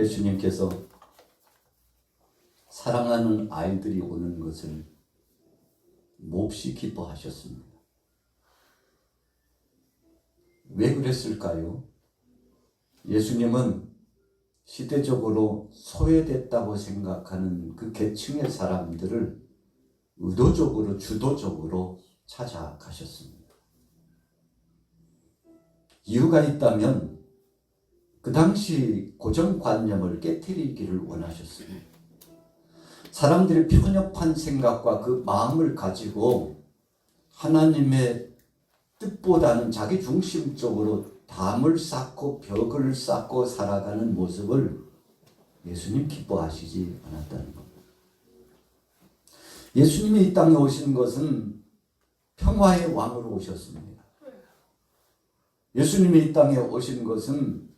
예수님께서 사랑하는 아이들이 오는 것을 몹시 기뻐하셨습니다. 왜 그랬을까요? 예수님은 시대적으로 소외됐다고 생각하는 그 계층의 사람들을 의도적으로 주도적으로 찾아가셨습니다. 이유가 있다면 그 당시 고정관념을 깨트리기를 원하셨습니다. 사람들의 편협한 생각과 그 마음을 가지고 하나님의 뜻보다는 자기 중심적으로 담을 쌓고 벽을 쌓고 살아가는 모습을 예수님 기뻐하시지 않았다는 겁니다. 예수님이 이 땅에 오신 것은 평화의 왕으로 오셨습니다. 예수님이 이 땅에 오신 것은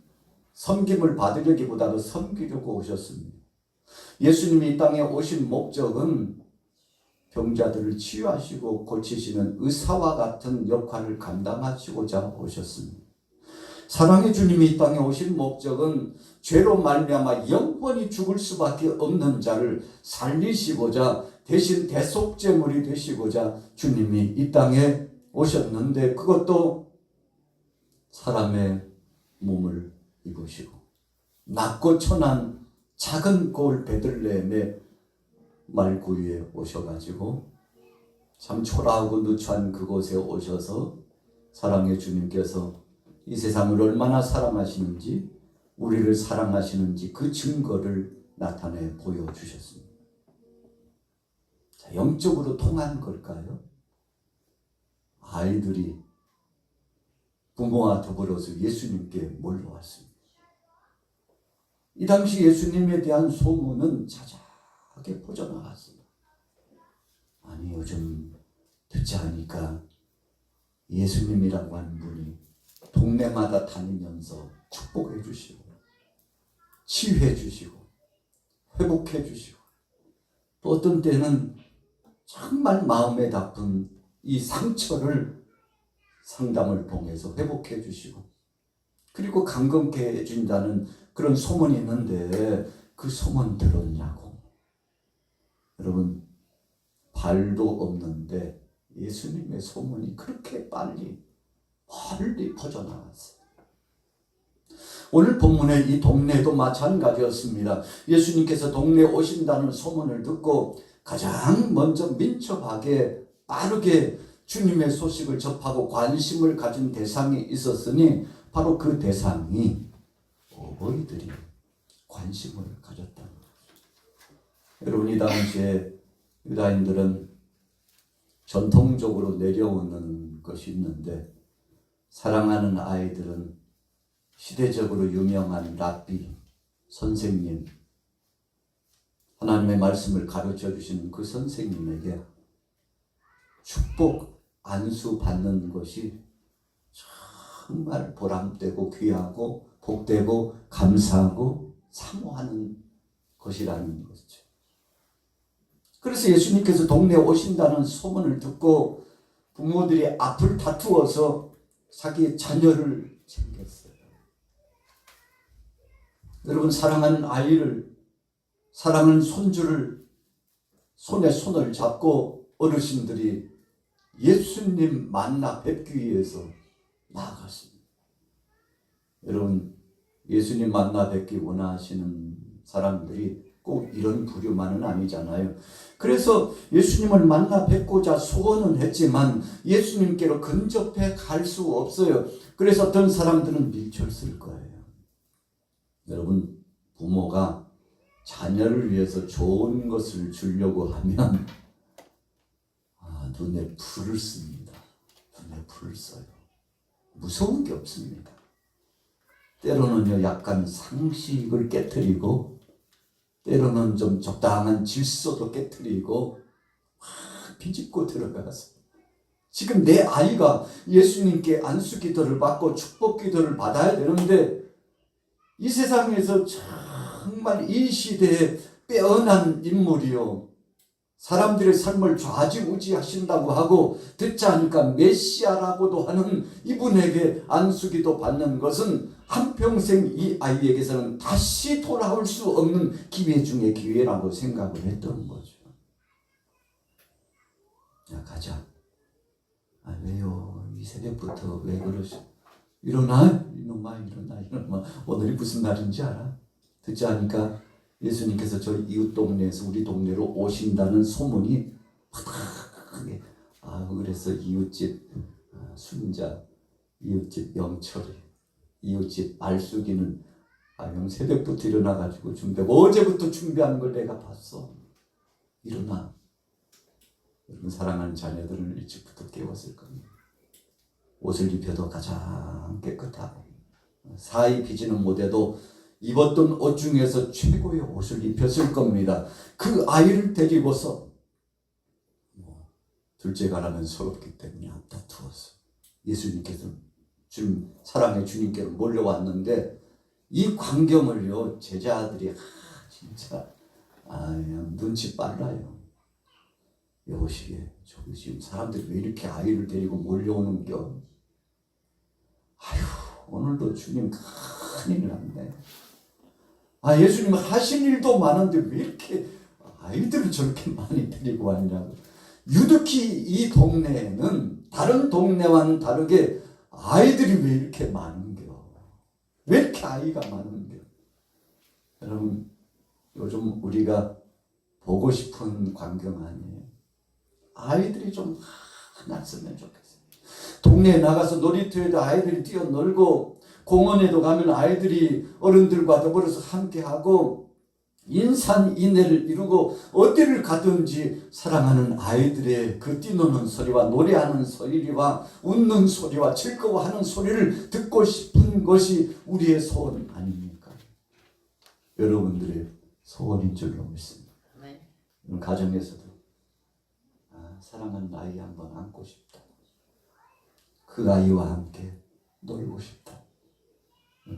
섬김을 받으려기보다도 섬기려고 오셨습니다. 예수님이 이 땅에 오신 목적은 병자들을 치유하시고 고치시는 의사와 같은 역할을 감당하시고자 오셨습니다. 사랑의 주님이 이 땅에 오신 목적은 죄로 말미암아 영원히 죽을 수밖에 없는 자를 살리시고자 대신 대속제물이 되시고자 주님이 이 땅에 오셨는데, 그것도 사람의 몸을 입으시고 낮고 천한 작은 고을 베들레헴의 말구유에 오셔가지고 참 초라하고 누추한 그곳에 오셔서 사랑의 주님께서 이 세상을 얼마나 사랑하시는지, 우리를 사랑하시는지 그 증거를 나타내 보여주셨습니다. 자, 영적으로 통한 걸까요? 아이들이 부모와 더불어서 예수님께 몰려왔습니다. 이 당시 예수님에 대한 소문은 자자하게 퍼져나갔습니다. 아니, 요즘 듣자 하니까 예수님이라고 하는 분이 동네마다 다니면서 축복해 주시고 치유해 주시고 회복해 주시고, 또 어떤 때는 정말 마음에 닿은 이 상처를 상담을 통해서 회복해 주시고, 그리고 감금케 해준다는 그런 소문이 있는데 그 소문 들었냐고. 여러분, 발도 없는데 예수님의 소문이 그렇게 빨리 멀리 퍼져나갔어요. 오늘 본문의 이 동네도 마찬가지였습니다. 예수님께서 동네에 오신다는 소문을 듣고 가장 먼저 민첩하게 빠르게 주님의 소식을 접하고 관심을 가진 대상이 있었으니 바로 그 대상이 어버이들이 관심을 가졌다는 거죠. 여러분, 이 당시에 유다인들은 전통적으로 내려오는 것이 있는데, 사랑하는 아이들은 시대적으로 유명한 랍비, 선생님, 하나님의 말씀을 가르쳐 주시는 그 선생님에게 축복 안수 받는 것이 정말 보람되고 귀하고 복되고 감사하고 사모하는 것이라는 것이죠. 그래서 예수님께서 동네에 오신다는 소문을 듣고 부모들이 앞을 다투어서 자기의 자녀를 챙겼어요. 여러분, 사랑하는 아이를, 사랑하는 손주를 손에 손을 잡고 어르신들이 예수님 만나 뵙기 위해서 나아갔습니다. 여러분, 예수님 만나 뵙기 원하시는 사람들이 꼭 이런 부류만은 아니잖아요. 그래서 예수님을 만나 뵙고자 소원은 했지만 예수님께로 근접해 갈 수 없어요. 그래서 어떤 사람들은 밀쳐쓸 거예요. 여러분, 부모가 자녀를 위해서 좋은 것을 주려고 하면 눈에 불을 씁니다. 눈에 불을 써요. 무서운 게 없습니다. 때로는요, 약간 상식을 깨트리고, 때로는 좀 적당한 질서도 깨트리고 막 비집고 들어가서, 지금 내 아이가 예수님께 안수 기도를 받고 축복 기도를 받아야 되는데, 이 세상에서 정말 이 시대에 빼어난 인물이요, 사람들의 삶을 좌지우지하신다고 하고 듣지 않으니까 메시아라고도 하는 이분에게 안수기도 받는 것은 한평생 이 아이에게서는 다시 돌아올 수 없는 기회 중의 기회라고 생각을 했던 거죠. 야, 가자. 아, 왜요? 이 새벽부터 왜 그러시? 일어나? 일어나. 오늘이 무슨 날인지 알아? 듣지 않으니까 예수님께서 저 이웃 동네에서 우리 동네로 오신다는 소문이 크게, 그래서 이웃집 순자, 이웃집 영철이, 이웃집 알숙이는 형 새벽부터 일어나가지고 준비하고 어제부터 준비하는 걸 내가 봤어. 일어나. 여러분 사랑하는 자녀들은 일찍부터 깨웠을 겁니다. 옷을 입혀도 가장 깨끗하고 사이 비지는 못해도 입었던 옷 중에서 최고의 옷을 입혔을 겁니다. 그 아이를 데리고서 둘째가 라면 서럽기 때문에 앞다투어서 예수님께서 지금 사랑의 주님께로 몰려왔는데 이 광경을요 제자들이 진짜 눈치 빨라요. 여보시게 저기 지금 사람들이 왜 이렇게 아이를 데리고 몰려오는겨? 오늘도 주님 큰일 났네. 예수님 하신 일도 많은데 왜 이렇게 아이들을 저렇게 많이 데리고 왔냐고. 유독히 이 동네에는 다른 동네와는 다르게 아이들이 왜 이렇게 많은겨? 왜 이렇게 아이가 많은겨? 여러분 요즘 우리가 보고 싶은 광경 아니에요? 아이들이 좀 많았으면 좋겠어요. 동네에 나가서 놀이터에도 아이들이 뛰어놀고 공원에도 가면 아이들이 어른들과 더불어서 함께하고 인산인해를 이루고 어디를 가든지 사랑하는 아이들의 그 뛰노는 소리와 노래하는 소리와 웃는 소리와 즐거워하는 소리를 듣고 싶은 것이 우리의 소원 아닙니까? 여러분들의 소원인 줄로 믿습니다. 네. 가정에서도 사랑하는 아이 한번 안고 싶다. 그 아이와 함께 놀고 싶다.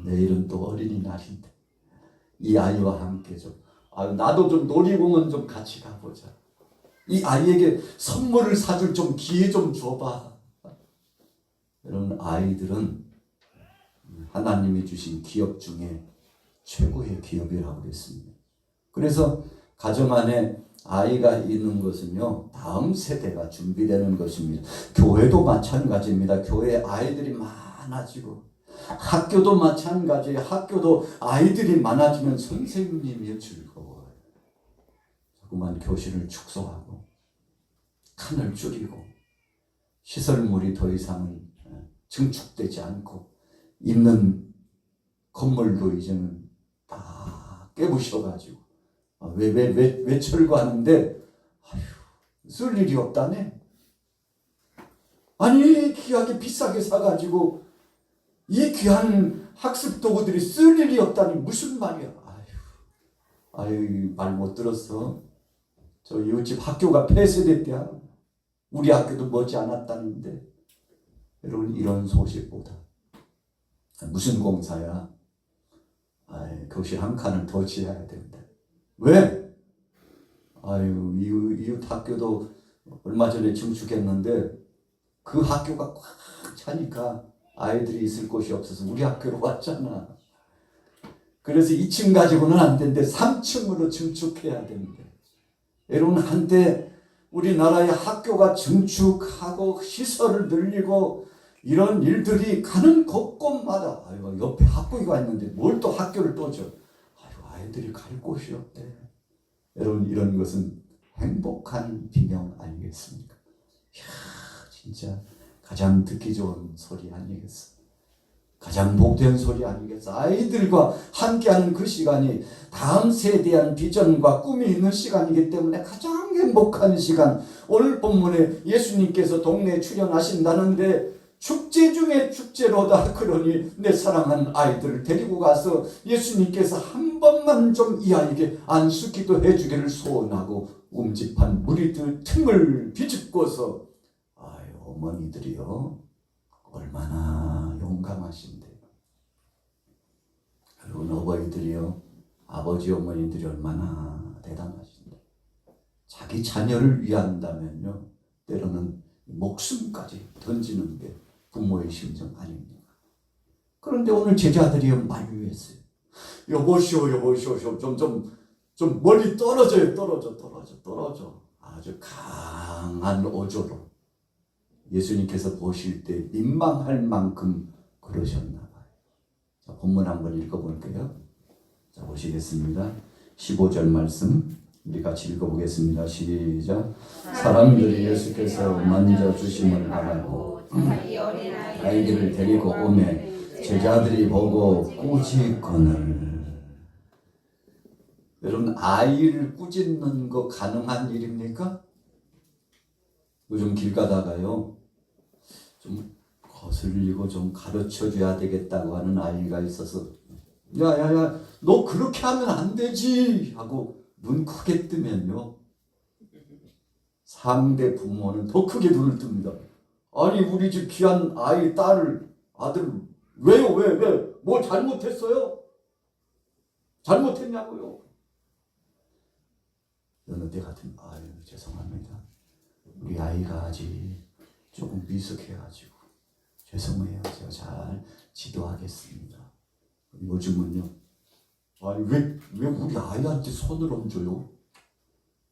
내일은 또 어린이날인데 이 아이와 함께 좀 나도 좀 놀이공원 좀 같이 가보자. 이 아이에게 선물을 사줄 좀 기회 좀 줘봐. 여러분 아이들은 하나님이 주신 기업 중에 최고의 기업이라고 그랬습니다. 그래서 가정 안에 아이가 있는 것은요 다음 세대가 준비되는 것입니다. 교회도 마찬가지입니다. 교회에 아이들이 많아지고 학교도 마찬가지예요. 학교도 아이들이 많아지면 선생님이 즐거워요. 자꾸만 교실을 축소하고 칸을 줄이고 시설물이 더 이상은 증축되지 않고 있는 건물도 이제는 다 깨부셔가지고 왜 철거하는데 쓸 일이 없다네. 아니 귀하게 비싸게 사가지고 이 귀한 학습 도구들이 쓸 일이 없다니 무슨 말이야. 말 못 들었어. 저 이웃집 학교가 폐쇄됐대야. 우리 학교도 머지 않았다는데. 여러분 이런 소식보다 무슨 공사야? 교실 한 칸을 더 지어야 된다. 왜? 이웃 학교도 얼마 전에 증축했는데 그 학교가 꽉 차니까 아이들이 있을 곳이 없어서 우리 학교로 왔잖아. 그래서 2층 가지고는 안 되는데 3층으로 증축해야 되는데. 여러분 한때 우리나라의 학교가 증축하고 시설을 늘리고 이런 일들이 가는 곳곳마다 옆에 학교가 있는데 뭘 또 학교를 또 줘. 아이들이 갈 곳이 없대. 여러분 이런 것은 행복한 비명 아니겠습니까? 진짜 가장 듣기 좋은 소리 아니겠어? 가장 복된 소리 아니겠어? 아이들과 함께하는 그 시간이 다음 세대에 대한 비전과 꿈이 있는 시간이기 때문에 가장 행복한 시간. 오늘 본문에 예수님께서 동네에 출연하신다는데 축제 중에 축제로다. 그러니 내 사랑하는 아이들을 데리고 가서 예수님께서 한 번만 좀 이 아이에게 안수기도 해주기를 소원하고 움집한 무리들 틈을 비집고서 어머니들이요 얼마나 용감하신데. 여러분 어버이들이요 아버지 어머니들이 얼마나 대단하신데. 자기 자녀를 위한다면요, 때로는 목숨까지 던지는 게 부모의 심정 아닙니까? 그런데 오늘 제자들이 만류했어요. 여보시오, 좀 멀리 떨어져요. 떨어져. 아주 강한 어조로 예수님께서 보실 때 민망할 만큼 그러셨나 봐요. 자, 본문 한번 읽어볼게요. 자, 보시겠습니다. 15절 말씀 우리 같이 읽어보겠습니다. 시작. 사람들이 예수께서 만져 주심을 알고 아이들을 데리고 오매 제자들이 보고 꾸짖거늘. 여러분, 아이를 꾸짖는 거 가능한 일입니까? 요즘 길 가다가요, 좀 거슬리고 좀 가르쳐 줘야 되겠다고 하는 아이가 있어서 야야야 너 그렇게 하면 안 되지 하고 눈 크게 뜨면요, 상대 부모는 더 크게 눈을 뜹니다. 아니 우리 집 귀한 아이, 딸을, 아들 왜요? 왜? 뭐 잘못했어요? 잘못했냐고요? 어느 때 같은 아유 죄송합니다. 우리 아이가 아직 조금 미숙해가지고 죄송해요. 제가 잘 지도하겠습니다. 요즘은요, 아니 왜 우리 아이한테 손을 얹어요?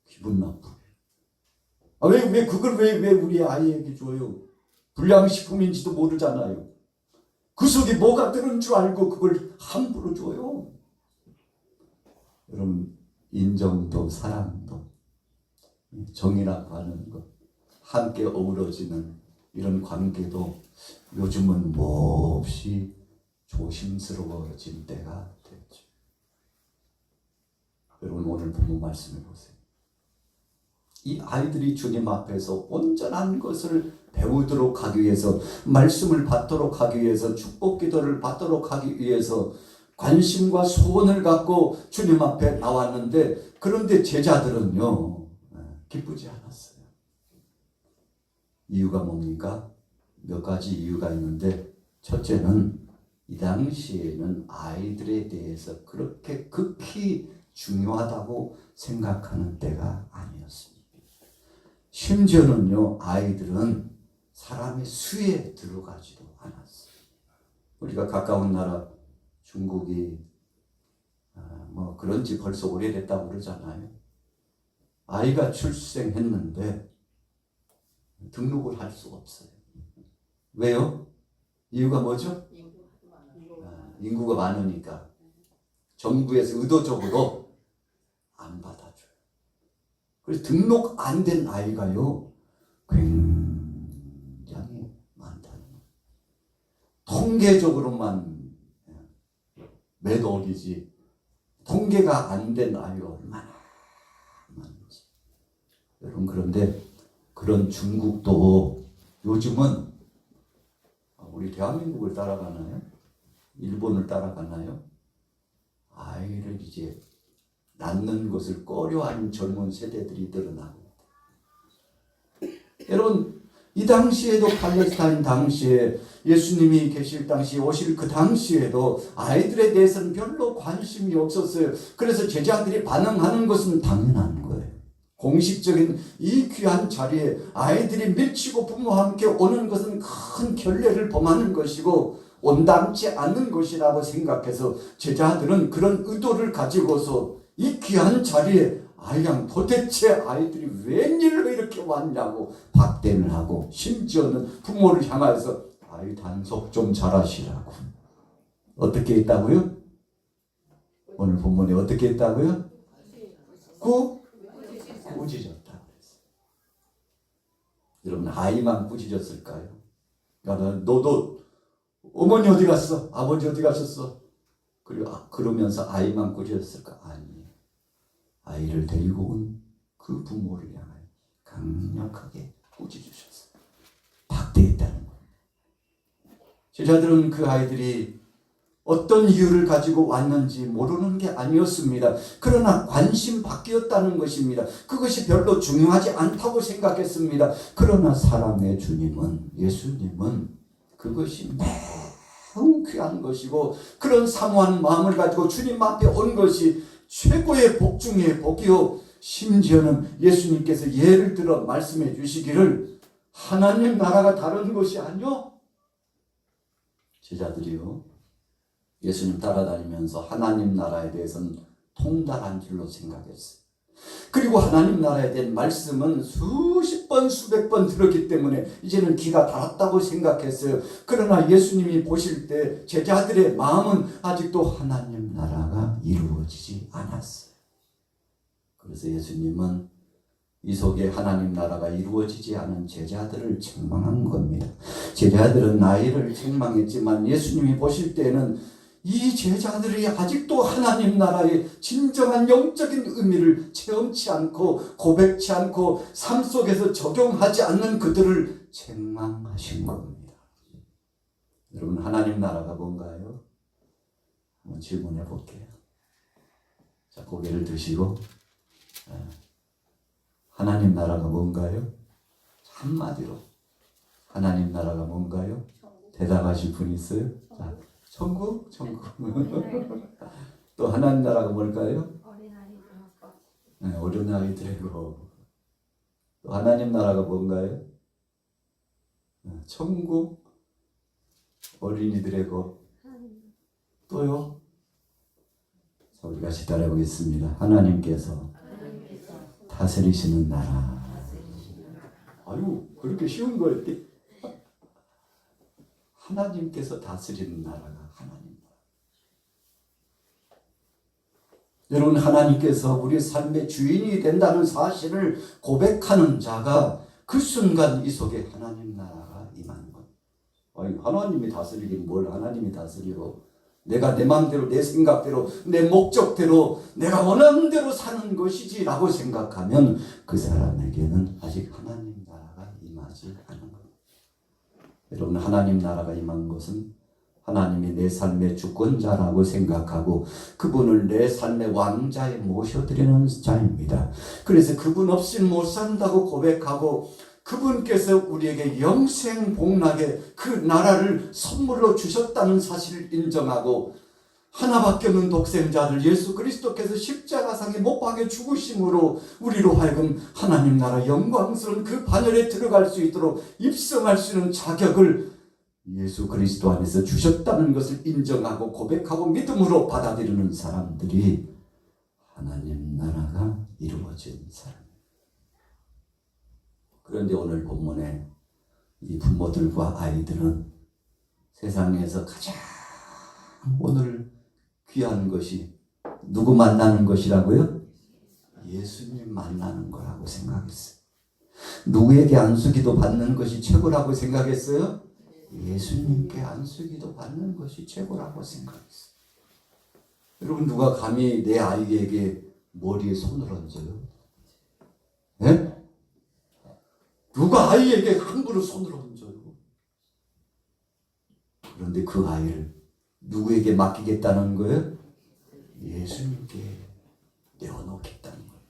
기분 나쁘게. 아, 왜 그걸 왜 우리 아이에게 줘요? 불량식품인지도 모르잖아요. 그 속에 뭐가 들은 줄 알고 그걸 함부로 줘요. 여러분, 인정도 사랑도 정이라고 하는 것, 함께 어우러지는 이런 관계도 요즘은 몹시 조심스러워진 때가 됐죠. 여러분, 오늘 본문 말씀을 보세요. 이 아이들이 주님 앞에서 온전한 것을 배우도록 하기 위해서, 말씀을 받도록 하기 위해서, 축복 기도를 받도록 하기 위해서 관심과 소원을 갖고 주님 앞에 나왔는데, 그런데 제자들은요 기쁘지 않았어요. 이유가 뭡니까? 몇 가지 이유가 있는데, 첫째는 이 당시에는 아이들에 대해서 그렇게 극히 중요하다고 생각하는 때가 아니었습니다. 심지어는요, 아이들은 사람의 수에 들어가지도 않았어요. 우리가 가까운 나라 중국이 뭐 그런지 벌써 오래됐다고 그러잖아요. 아이가 출생했는데 등록을 할 수가 없어요. 왜요? 이유가 뭐죠? 인구가 많으니까 정부에서 의도적으로 안 받아줘요. 그래서 등록 안 된 아이가요 굉장히 많다는 거예요. 통계적으로만 몇 억이지 통계가 안 된 아이가 얼마나 많은지. 여러분, 그런데 그런 중국도 요즘은 우리 대한민국을 따라가나요? 일본을 따라가나요? 아이를 이제 낳는 것을 꺼려하는 젊은 세대들이 늘어나고. 여러분, 이 당시에도 팔레스타인 당시에 예수님이 계실 당시, 오실 그 당시에도 아이들에 대해서는 별로 관심이 없었어요. 그래서 제자들이 반응하는 것은 당연한 거예요. 공식적인 이 귀한 자리에 아이들이 밀치고 부모와 함께 오는 것은 큰 결례를 범하는 것이고 온당치 않는 것이라고 생각해서 제자들은 그런 의도를 가지고서 이 귀한 자리에 아이양 도대체 아이들이 웬일로 이렇게 왔냐고 박대를 하고, 심지어는 부모를 향해서 아이 단속 좀 잘하시라고. 어떻게 했다고요? 오늘 본문에 어떻게 했다고요? 꾸짖었다고 그랬어요. 여러분, 아이만 꾸짖었을까요? 너도 어머니 어디 갔어? 아버지 어디 가셨어? 그러면서 아이만 꾸짖었을까? 아니에요. 아이를 데리고 온 그 부모를 향하여 강력하게 꾸짖으셨어요. 박대했다는 거예요. 제자들은 그 아이들이 어떤 이유를 가지고 왔는지 모르는 게 아니었습니다. 그러나 관심 받기였다는 것입니다. 그것이 별로 중요하지 않다고 생각했습니다. 그러나 사랑의 주님은, 예수님은 그것이 매우 귀한 것이고, 그런 사모하는 마음을 가지고 주님 앞에 온 것이 최고의 복 중의 복이요, 심지어는 예수님께서 예를 들어 말씀해 주시기를 하나님 나라가 다른 것이 아니요. 제자들이요. 예수님 따라다니면서 하나님 나라에 대해서는 통달한 줄로 생각했어요. 그리고 하나님 나라에 대한 말씀은 수십 번 수백 번 들었기 때문에 이제는 귀가 닳았다고 생각했어요. 그러나 예수님이 보실 때 제자들의 마음은 아직도 하나님 나라가 이루어지지 않았어요. 그래서 예수님은 이 속에 하나님 나라가 이루어지지 않은 제자들을 책망한 겁니다. 제자들은 나이를 책망했지만 예수님이 보실 때는 이 제자들이 아직도 하나님 나라의 진정한 영적인 의미를 체험치 않고 고백치 않고 삶 속에서 적용하지 않는 그들을 책망하신 겁니다. 여러분, 하나님 나라가 뭔가요? 한번 질문해 볼게요. 자, 고개를 드시고 하나님 나라가 뭔가요? 한마디로 하나님 나라가 뭔가요? 대답하실 분 있어요? 자, 천국? 천국. 또 하나님 나라가 뭘까요? 네, 어린아이들이고. 또 하나님 나라가 뭔가요? 천국, 어린이들이고. 또요? 자, 우리 같이 따라해 보겠습니다. 하나님께서 다스리시는 나라. 아유, 그렇게 쉬운 거였대. 하나님께서 다스리는 나라가 하나님 나라. 여러분, 하나님께서 우리 삶의 주인이 된다는 사실을 고백하는 자가 그 순간 이 속에 하나님 나라가 임하는 것. 아니, 하나님이 다스리긴 뭘 하나님이 다스리고, 내가 내 마음대로 내 생각대로 내 목적대로 내가 원하는 대로 사는 것이지 라고 생각하면 그 사람에게는 아직 하나님 나라가 임하지 않은 겁니다. 여러분, 하나님 나라가 임한 것은 하나님이 내 삶의 주권자라고 생각하고 그분을 내 삶의 왕자에 모셔드리는 자입니다. 그래서 그분 없이는 못 산다고 고백하고 그분께서 우리에게 영생복락의 그 나라를 선물로 주셨다는 사실을 인정하고 하나밖에 없는 독생자를 예수 그리스도께서 십자가상에 못 박혀 죽으심으로 우리로 하여금 하나님 나라 영광스러운 그 반열에 들어갈 수 있도록 입성할 수 있는 자격을 예수 그리스도 안에서 주셨다는 것을 인정하고 고백하고 믿음으로 받아들이는 사람들이 하나님 나라가 이루어진 사람. 그런데 오늘 본문에 이 부모들과 아이들은 세상에서 가장 오늘 귀한 것이 누구 만나는 것이라고요? 예수님 만나는 거라고 생각했어요. 누구에게 안수기도 받는 것이 최고라고 생각했어요? 예수님께 안수기도 받는 것이 최고라고 생각했어요. 여러분, 누가 감히 내 아이에게 머리에 손을 얹어요? 네? 누가 아이에게 함부로 손을 얹어요? 그런데 그 아이를 누구에게 맡기겠다는 거예요? 예수님께 내어놓겠다는 거예요.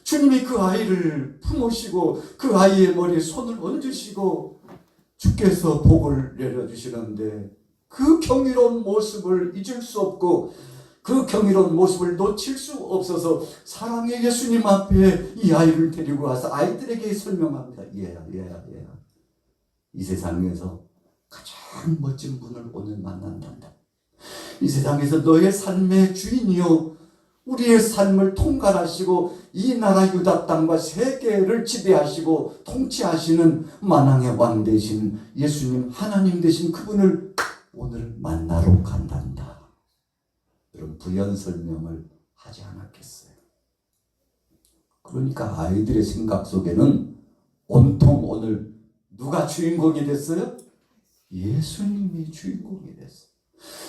주님이 그 아이를 품으시고 그 아이의 머리에 손을 얹으시고 주께서 복을 내려주시는데 그 경이로운 모습을 잊을 수 없고 그 경이로운 모습을 놓칠 수 없어서 사랑의 예수님 앞에 이 아이를 데리고 와서 아이들에게 설명합니다. 얘야. 이 세상에서 가장 멋진 분을 오늘 만난단다. 이 세상에서 너의 삶의 주인이요 우리의 삶을 통갈하시고 이 나라 유다 땅과 세계를 지배하시고 통치하시는 만왕의 왕 되신 예수님 하나님 되신 그분을 오늘 만나러 간단다. 여러분, 부연 설명을 하지 않았겠어요? 그러니까 아이들의 생각 속에는 온통 오늘 누가 주인공이 됐어요? 예수님이 주인공이 됐어요.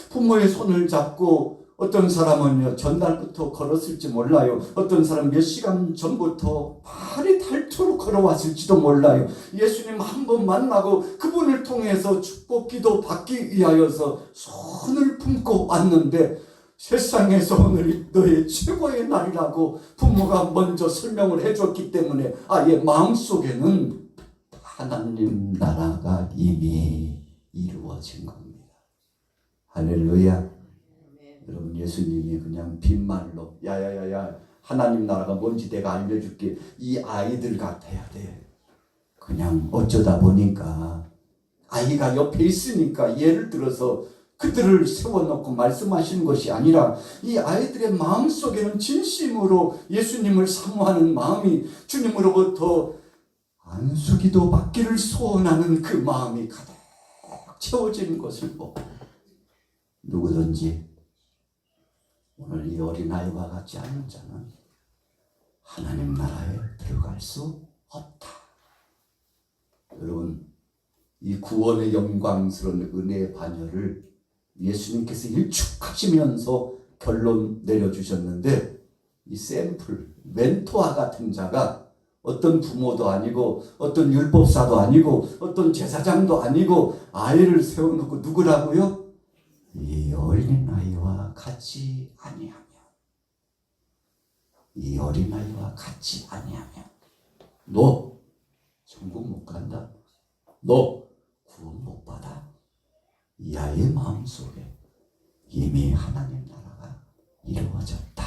부모의 손을 잡고 어떤 사람은요 전날부터 걸었을지 몰라요. 어떤 사람 몇 시간 전부터 발이 닳도록 걸어왔을지도 몰라요. 예수님 한 번 만나고 그분을 통해서 축복 기도 받기 위하여서 손을 품고 왔는데 세상에서 오늘이 너의 최고의 날이라고 부모가 먼저 설명을 해줬기 때문에 아예 마음속에는 하나님 나라가 이미 이루어진 겁니다. 할렐루야. 여러분, 예수님이 그냥 빈말로 야야야야 하나님 나라가 뭔지 내가 알려줄게. 이 아이들 같아야 돼. 그냥 어쩌다 보니까 아이가 옆에 있으니까 예를 들어서 그들을 세워놓고 말씀하시는 것이 아니라 이 아이들의 마음속에는 진심으로 예수님을 사모하는 마음이 주님으로부터 안수기도 받기를 소원하는 그 마음이 가득 채워지는 것을 보고 누구든지 오늘 이 어린아이와 같지 않은 자는 하나님 나라에 들어갈 수 없다. 여러분, 이 구원의 영광스러운 은혜의 반열을 예수님께서 일축하시면서 결론 내려주셨는데 이 샘플, 멘토와 같은 자가 어떤 부모도 아니고 어떤 율법사도 아니고 어떤 제사장도 아니고 아이를 세워놓고 누구라고요? 이 어린아이와 같이 아니하며 이 어린아이와 같이 아니하며 너 천국 못 간다. 너 구원 못 받아. 이 아이의 마음속에 이미 하나님 나라가 이루어졌다.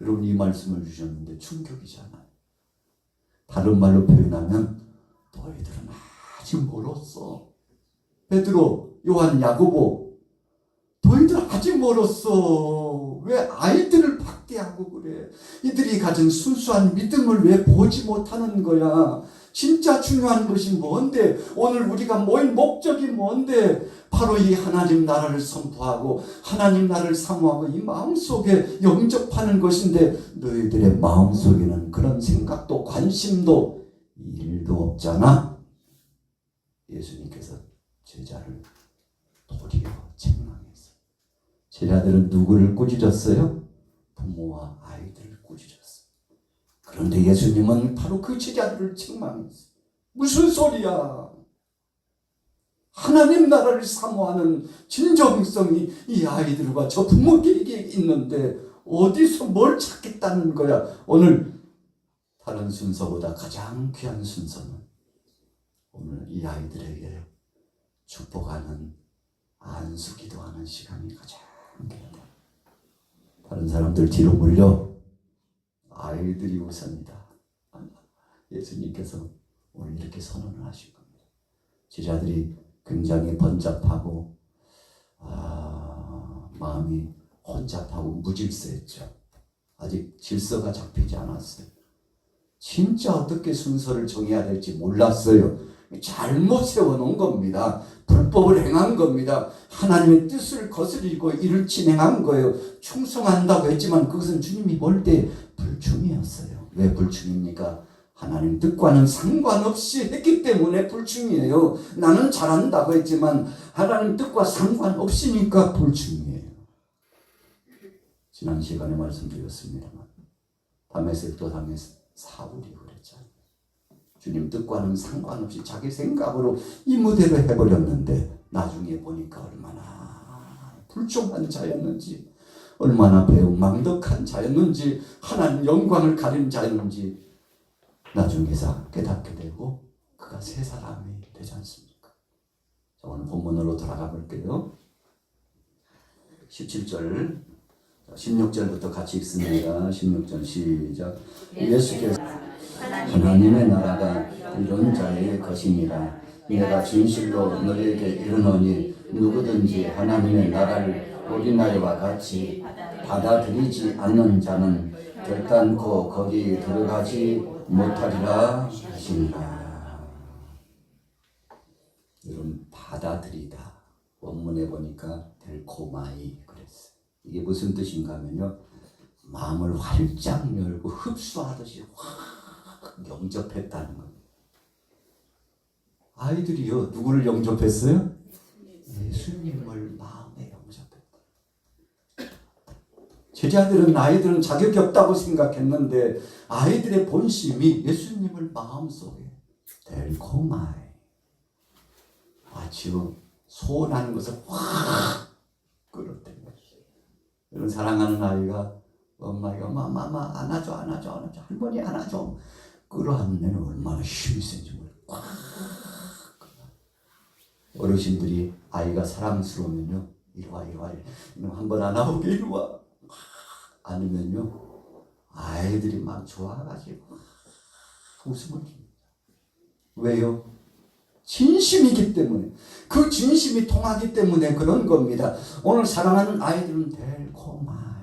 여러분 이 말씀을 주셨는데 충격이잖아요. 다른 말로 표현하면 너희들은 아직 멀었어. 베드로, 요한, 야고보 너희들 아직 멀었어. 왜 아이들을 박대하고 그래? 이들이 가진 순수한 믿음을 왜 보지 못하는 거야? 진짜 중요한 것이 뭔데? 오늘 우리가 모인 목적이 뭔데? 바로 이 하나님 나라를 선포하고 하나님 나라를 사모하고 이 마음속에 영접하는 것인데 너희들의 마음속에는 그런 생각도 관심도 일도 없잖아. 예수님께서 제자를 도리어 책망했어요. 제자들은 누구를 꾸짖었어요? 부모와 아이들을 꾸짖었어요. 그런데 예수님은 바로 그 제자들을 책망했어요. 무슨 소리야? 하나님 나라를 사모하는 진정성이 이 아이들과 저 부모에게 있는데 어디서 뭘 찾겠다는 거야? 오늘 다른 순서보다 가장 귀한 순서는 오늘 이 아이들에게 축복하는 안수 기도하는 시간이 가장 귀하다. 다른 사람들 뒤로 물려 아이들이 우선이다. 예수님께서 오늘 이렇게 선언을 하신 겁니다. 제자들이 굉장히 번잡하고 마음이 혼잡하고 무질서했죠. 아직 질서가 잡히지 않았어요. 진짜 어떻게 순서를 정해야 될지 몰랐어요. 잘못 세워놓은 겁니다. 불법을 행한 겁니다. 하나님의 뜻을 거스리고 일을 진행한 거예요. 충성한다고 했지만 그것은 주님이 볼 때 불충이었어요. 왜 불충입니까? 하나님 뜻과는 상관없이 했기 때문에 불충이에요. 나는 잘한다고 했지만 하나님 뜻과 상관없으니까 불충이에요. 지난 시간에 말씀드렸습니다만 다메섹 사울이 그랬잖아요. 주님 뜻과는 상관없이 자기 생각으로 이 무대를 해버렸는데 나중에 보니까 얼마나 불종한 자였는지, 얼마나 배은망덕한 자였는지, 하나님 영광을 가린 자였는지 나중에서 깨닫게 되고 그가 새 사람이 되지 않습니까? 자, 오늘 본문으로 돌아가 볼게요. 17절 16절부터 같이 읽습니다. 16절 시작. 예수께서 하나님의 나라가 이런 자의 것이니라. 내가 진실로 너희에게 이르노니 누구든지 하나님의 나라를 어린아이와 같이 받아들이지 않는 자는 결단코 거기 들어가지 못하리라 하시니라. 여러분, 받아들이다 원문에 보니까 델코마이 그랬어요. 이게 무슨 뜻인가 하면요, 마음을 활짝 열고 흡수하듯이 확 영접했다는 겁니다. 아이들이요, 누구를 영접했어요? 예수님을 마음에 영접했다. 제자들은 아이들은 자격이 없다고 생각했는데 아이들의 본심이 예수님을 마음속에 델코마이, 마치요 소원하는 것을 확 끌어들인 거죠. 여러분, 사랑하는 아이가 엄마가 엄마 안아줘 할머니 안아줘 끌어안는 얼마나 힘이 센지 몰라. 어르신들이 아이가 사랑스러우면요, 이리와 한번 안아보게 이리와 안으면요 아이들이 막 좋아가지고 웃음을 줍니다. 왜요? 진심이기 때문에, 그 진심이 통하기 때문에 그런 겁니다. 오늘 사랑하는 아이들은 달콤한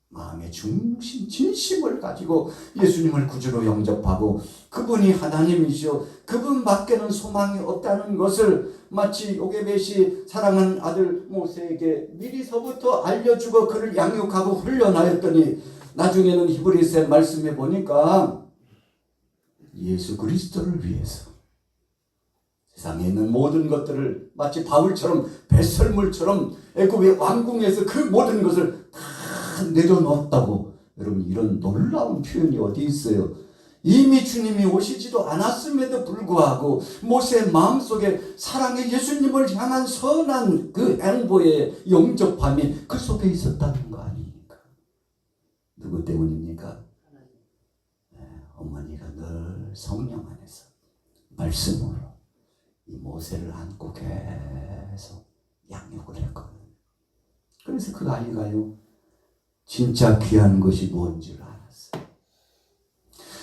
마음의 중심, 진심을 가지고 예수님을 구주로 영접하고 그분이 하나님이시오, 그분밖에는 소망이 없다는 것을 마치 요게벳이 사랑하는 아들 모세에게 미리서부터 알려주고 그를 양육하고 훈련하였더니 나중에는 히브리서에 말씀해 보니까 예수 그리스도를 위해서 세상에 있는 모든 것들을 마치 바울처럼 배설물처럼 애굽의 왕궁에서 그 모든 것을 다 내려놓았다고. 여러분, 이런 놀라운 표현이 어디 있어요? 이미 주님이 오시지도 않았음에도 불구하고 모세의 마음속에 사랑의 예수님을 향한 선한 그 행보의 영접함이 그 속에 있었다는 거 아닙니까? 누구 때문입니까? 어머니가 늘 성령 안에서 말씀으로 이 모세를 안고 계속 양육을 했거든요. 그래서 그 아이가요, 진짜 귀한 것이 뭔지를 알았어요.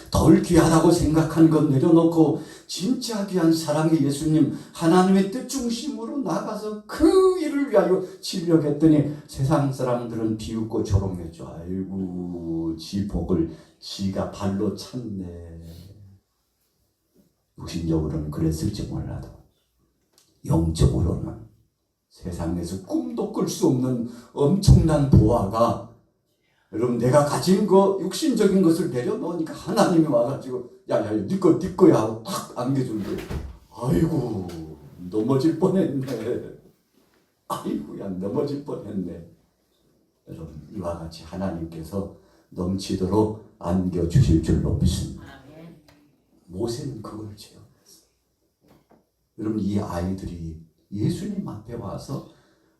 덜 귀하다고 생각한 것 내려놓고 진짜 귀한 사랑의 예수님, 하나님의 뜻 중심으로 나가서 그 일을 위하여 진력했더니 세상 사람들은 비웃고 조롱했죠. 아이고, 지 복을 지가 발로 찼네. 육신적으로는 그랬을지 몰라도 영적으로는 세상에서 꿈도 꿀 수 없는 엄청난 보화가, 여러분, 내가 가진 거 육신적인 것을 내려놓으니까 하나님이 와가지고 야야 네 거야 하고 탁 안겨주는데, 아이고 넘어질 뻔했네. 아이고야 넘어질 뻔했네. 여러분, 이와 같이 하나님께서 넘치도록 안겨주실 줄로 믿습니다. 모세는 그걸 체험했어요. 여러분, 이 아이들이 예수님 앞에 와서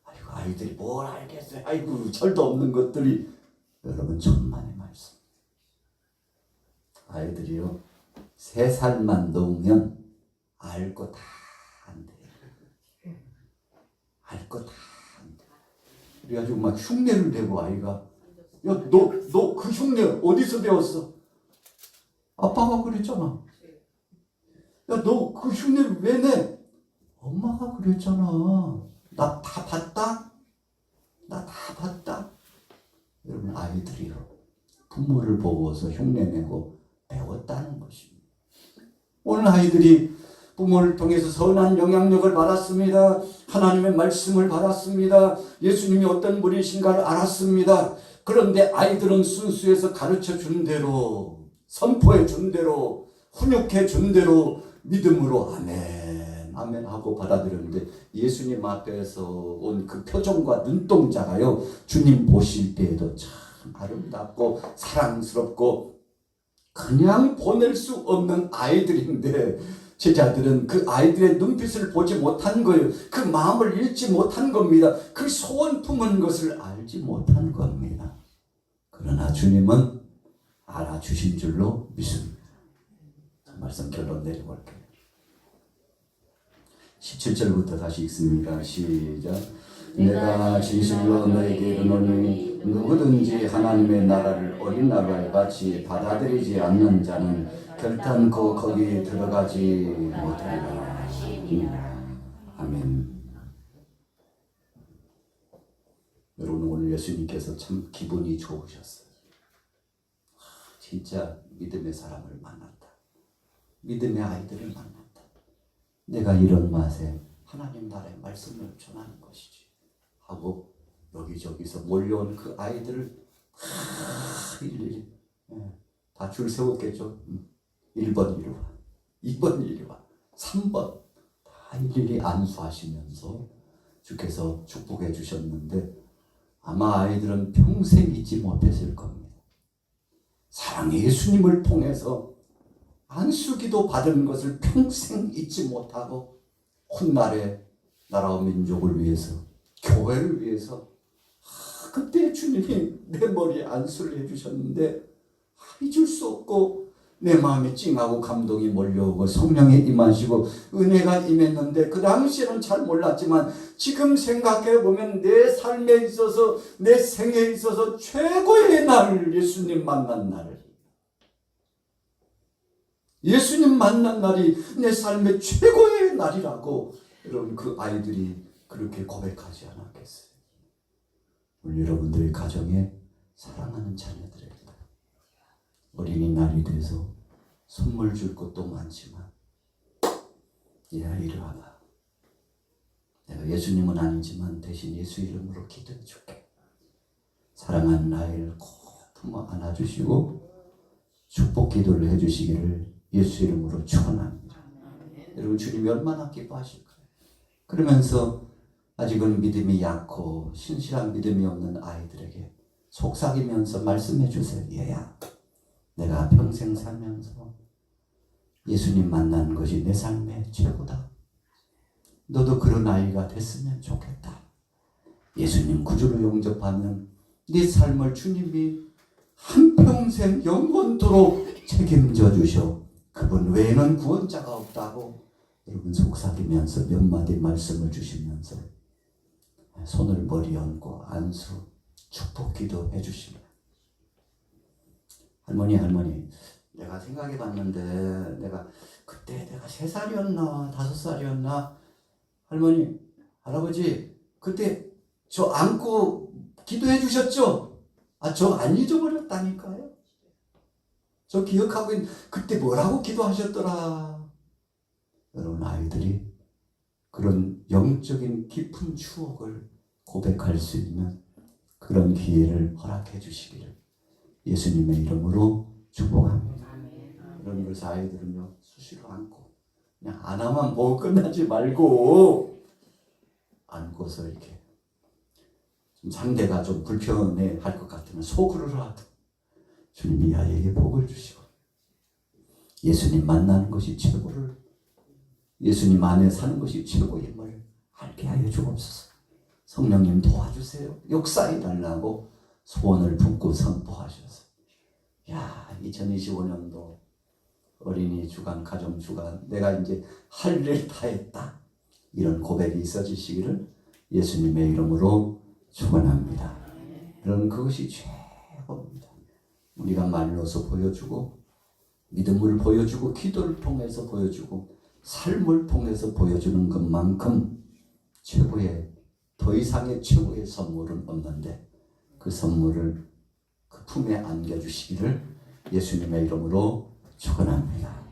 아이고 아이들이 뭘 알겠어요. 아이고 철도 없는 것들이, 여러분, 천만의 말씀. 아이들이요 3살만 넘으면 알 거 다 안돼요. 알 거 다 안돼. 그래가지고 막 흉내를 내고 아이가, 야 너 그 흉내 어디서 배웠어? 아빠가 그랬잖아. 야 너 그 흉내를 왜 내? 엄마가 그랬잖아. 나 다 봤다. 나 다 봤다. 여러분, 아이들이요 부모를 보고서 흉내내고 배웠다는 것입니다. 오늘 아이들이 부모를 통해서 선한 영향력을 받았습니다. 하나님의 말씀을 받았습니다. 예수님이 어떤 분이신가를 알았습니다. 그런데 아이들은 순수해서 가르쳐 준 대로, 선포해 준 대로, 훈육해 준 대로 믿음으로 아멘 아멘 하고 받아들였는데, 예수님 앞에서 온 그 표정과 눈동자가요 주님 보실 때에도 참 아름답고 사랑스럽고 그냥 보낼 수 없는 아이들인데, 제자들은 그 아이들의 눈빛을 보지 못한 거예요. 그 마음을 읽지 못한 겁니다. 그 소원 품은 것을 알지 못한 겁니다. 그러나 주님은 알아주신 줄로 믿습니다. 말씀 결론 내려볼게요. 17절부터 다시 읽습니다. 시작. 내가 진실로 너에게 이르노니 누구든지 하나님의 나라를 어린 나라와 같이 받아들이지 않는 자는 결단코 거기 들어가지 못하리라. 아멘. 여러분, 오늘 예수님께서 참 기분이 좋으셨어요. 진짜 믿음의 사람을 만났다. 믿음의 아이들을 만났다. 내가 이런 맛에 하나님 나라의 말씀을 전하는 것이지 하고 여기저기서 몰려온 그 아이들을 다 일일이 다 줄 세웠겠죠. 1번 이리 와, 2번 이리 와, 3번 다 일일이 안수하시면서 주께서 축복해 주셨는데, 아마 아이들은 평생 잊지 못했을 겁니다. 사랑의 예수님을 통해서 안수기도 받은 것을 평생 잊지 못하고 훗날에 나라와 민족을 위해서, 교회를 위해서 그때 주님이 내 머리에 안수를 해주셨는데 잊을 수 없고 내 마음에 찡하고 감동이 몰려오고 성령이 임하시고 은혜가 임했는데 그 당시에는 잘 몰랐지만 지금 생각해보면 내 삶에 있어서 내 생에 있어서 최고의 날, 예수님 만난 날, 예수님 만난 날이 내 삶의 최고의 날이라고 여러분 그 아이들이 그렇게 고백하지 않았겠어요? 우리 여러분들의 가정에 사랑하는 자녀들에게 어린이날이 돼서 선물 줄 것도 많지만 얘야 이리 와봐. 내가 예수님은 아니지만 대신 예수 이름으로 기도해 줄게. 사랑하는 아이를 꼭 품어 안아주시고 축복 기도를 해주시기를 예수 이름으로 축원합니다. 여러분 주님이 얼마나 기뻐하실까요? 그러면서 아직은 믿음이 약고 신실한 믿음이 없는 아이들에게 속삭이면서 말씀해 주세요. 얘야, 내가 평생 살면서 예수님 만나는 것이 내 삶의 최고다. 너도 그런 아이가 됐으면 좋겠다. 예수님 구주로 영접하면 네 삶을 주님이 한평생 영원토록 책임져 주셔. 그분 외에는 구원자가 없다고 여러분 속삭이면서 몇 마디 말씀을 주시면서 손을 머리에 얹고 안수 축복 기도해 주시면, 할머니 내가 생각해 봤는데 내가 그때 내가 3살이었나 5살이었나 할머니 할아버지 그때 저 안고 기도해 주셨죠? 저 안 잊어버렸다니까요. 저 기억하고 있는 그때 뭐라고 기도하셨더라. 여러분 아이들이 그런 영적인 깊은 추억을 고백할 수 있는 그런 기회를 허락해 주시기를 예수님의 이름으로 축복합니다. 여러분 그래서 아이들은요 수시로 안고 그냥 하나만 보고 끝나지 말고 안고서 이렇게 좀 상대가 좀 불편해 할 것 같으면 속으로라도 주님이 아이에게 복을 주시고 예수님 만나는 것이 최고를, 예수님 안에 사는 것이 최고임을 알게 하여 주옵소서. 성령님 도와주세요. 역사해 달라고 소원을 품고 선포하셔서 2025년도 어린이 주간, 가정 주간 내가 이제 할 일 다 했다. 이런 고백이 있어지시기를 예수님의 이름으로 축원합니다. 여러분 그것이 최고입니다. 우리가 말로서 보여주고 믿음을 보여주고 기도를 통해서 보여주고 삶을 통해서 보여주는 것만큼 최고의 더 이상의 최고의 선물은 없는데 그 선물을 그 품에 안겨주시기를 예수님의 이름으로 축원합니다.